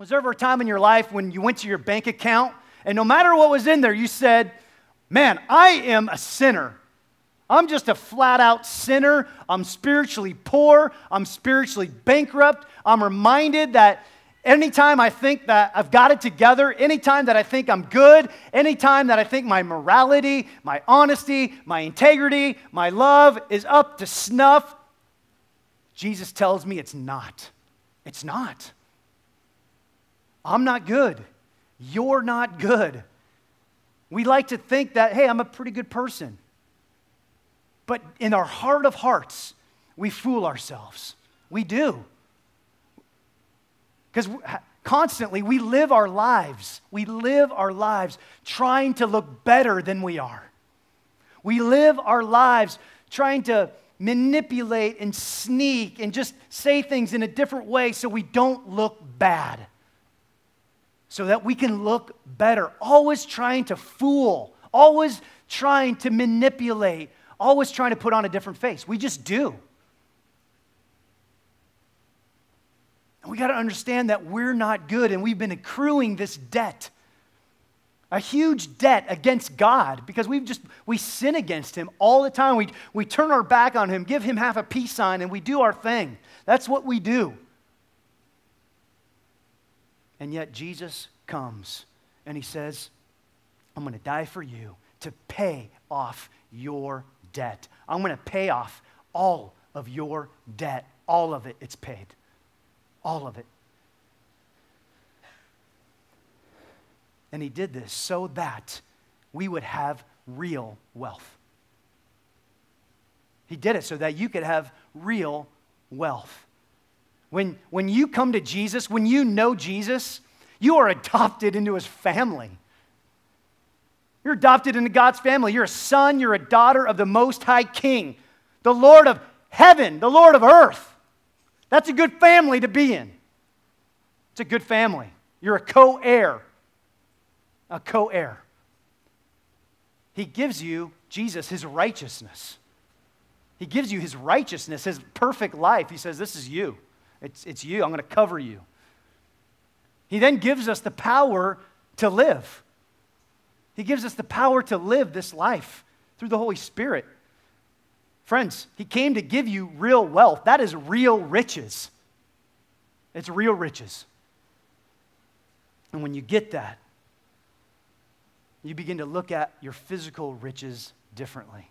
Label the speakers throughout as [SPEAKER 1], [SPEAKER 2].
[SPEAKER 1] Was there ever a time in your life when you went to your bank account and no matter what was in there, you said, man, I am a sinner. I'm just a flat out sinner. I'm spiritually poor. I'm spiritually bankrupt. I'm reminded that anytime I think that I've got it together, anytime that I think I'm good, anytime that I think my morality, my honesty, my integrity, my love is up to snuff, Jesus tells me it's not. It's not. I'm not good. You're not good. We like to think that, hey, I'm a pretty good person. But in our heart of hearts, we fool ourselves. We do. Because constantly we live our lives. We live our lives trying to look better than we are. We live our lives trying to manipulate and sneak and just say things in a different way so we don't look bad. So that we can look better. Always trying to fool. Always trying to manipulate. Always trying to put on a different face. We just do. And we got to understand that we're not good and we've been accruing this debt. A huge debt against God because we sin against Him all the time. We turn our back on Him, give Him half a peace sign, and we do our thing. That's what we do. And yet Jesus comes and He says, I'm going to die for you to pay off your debt. I'm going to pay off all of your debt. All of it, it's paid. All of it. And He did this so that we would have real wealth. He did it so that you could have real wealth. When you come to Jesus, when you know Jesus, you are adopted into His family. You're adopted into God's family. You're a son, you're a daughter of the Most High King, the Lord of heaven, the Lord of earth. That's a good family to be in. It's a good family. You're a co-heir. A co-heir. He gives you, Jesus, His righteousness. He gives you His righteousness, His perfect life. He says, this is you. It's you. I'm going to cover you. He then gives us the power to live. He gives us the power to live this life through the Holy Spirit. Friends, He came to give you real wealth. That is real riches. It's real riches. And when you get that, you begin to look at your physical riches differently.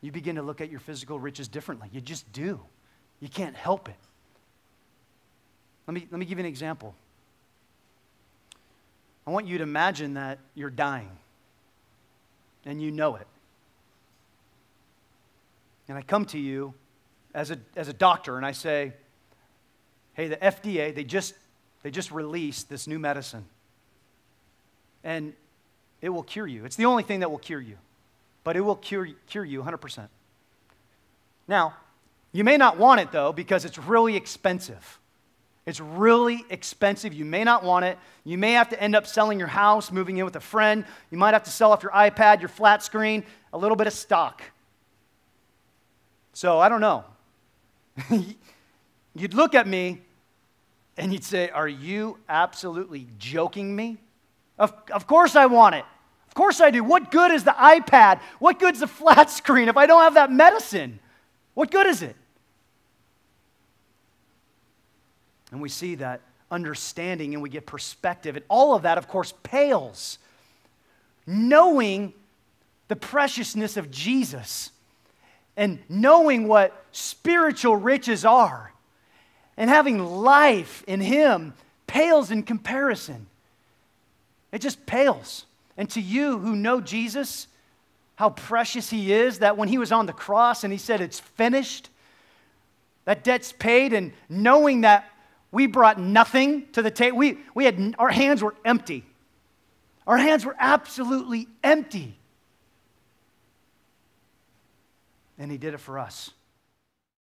[SPEAKER 1] You begin to look at your physical riches differently. You just do. You can't help it. Let me give you an example. I want you to imagine that you're dying, and you know it. And I come to you as a doctor, and I say, hey, the FDA, they just released this new medicine, and it will cure you. It's the only thing that will cure you, but it will cure you 100%. Now, you may not want it, though, because it's really expensive. It's really expensive. You may not want it. You may have to end up selling your house, moving in with a friend. You might have to sell off your iPad, your flat screen, a little bit of stock. So, I don't know. You'd look at me and you'd say, are you absolutely joking me? Of course I want it. Of course I do. What good is the iPad? What good is the flat screen if I don't have that medicine? What good is it? And we see that understanding and we get perspective. And all of that, of course, pales. Knowing the preciousness of Jesus and knowing what spiritual riches are and having life in Him pales in comparison. It just pales. And to you who know Jesus, how precious He is, that when He was on the cross and He said, it's finished, that debt's paid, and knowing that we brought nothing to the table. Our hands were empty. Our hands were absolutely empty. And He did it for us.